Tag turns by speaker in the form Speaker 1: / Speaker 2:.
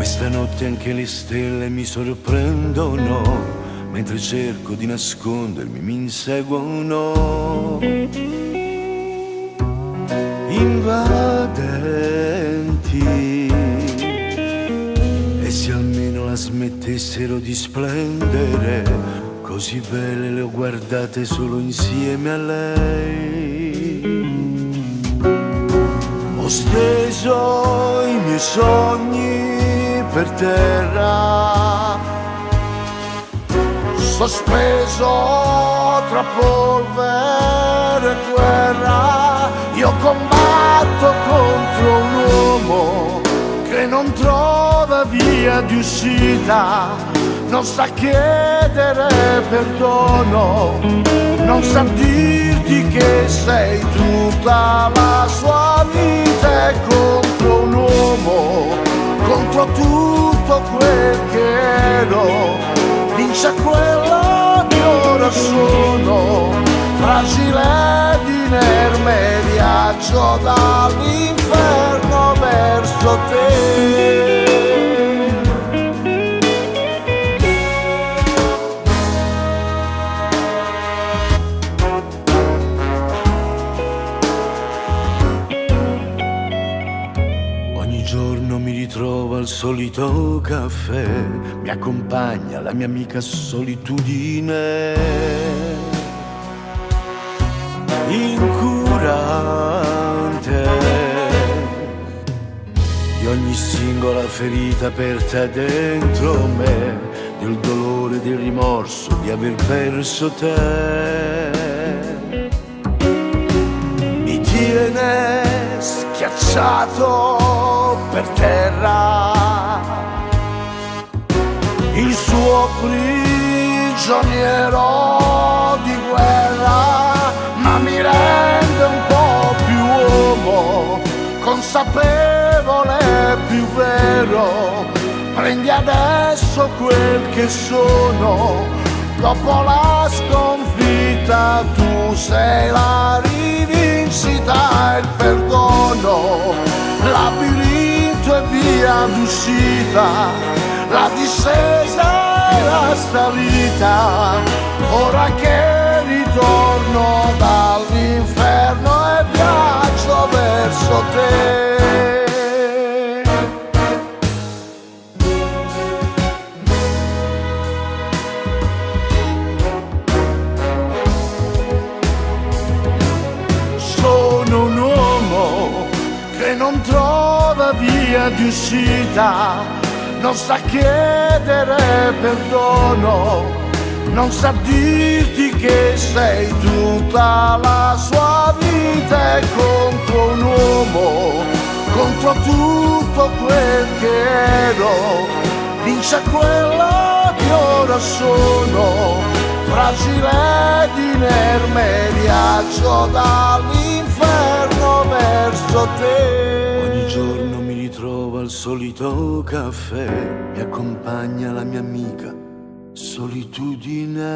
Speaker 1: Stanotte anche le stelle mi sorprendono, mentre cerco di nascondermi mi inseguono. Invadenti, e se almeno la smettessero di splendere, così belle le ho guardate solo insieme a lei. Ho steso i miei sogni per terra, sospeso tra polvere e guerra. Io combatto contro un uomo che non trova via di uscita, non sa chiedere perdono, non sa dirti che sei tutta la sua vita. È contro un uomo, contro tutto quel che ero, vince quello che ora sono, fragile ed inerme, viaggio dall'inferno verso te. Ogni giorno mi ritrovo al solito caffè, mi accompagna la mia amica solitudine, incurante di ogni singola ferita aperta dentro me, del dolore e del rimorso di aver perso te. Mi tiene schiacciato per terra, il suo prigioniero di guerra, ma mi rende un po' più uomo, consapevole, più vero. Prendi adesso quel che sono, dopo la sconfitta tu sei la rivincita e il perdono, labirinto e via d'uscita, la discesa e la salita. Ora che ritorno dall'inferno e viaggio verso te. Sono un uomo che non trova via di uscita, non sa chiedere perdono, non sa dirti che sei tutta la sua vita. È contro un uomo, contro tutto quel che ero, vince quello che ora sono, fragile ed inerme, viaggio dall'inferno verso te. Ogni giorno mi ritrovo al solito caffè, mi accompagna la mia amica solitudine,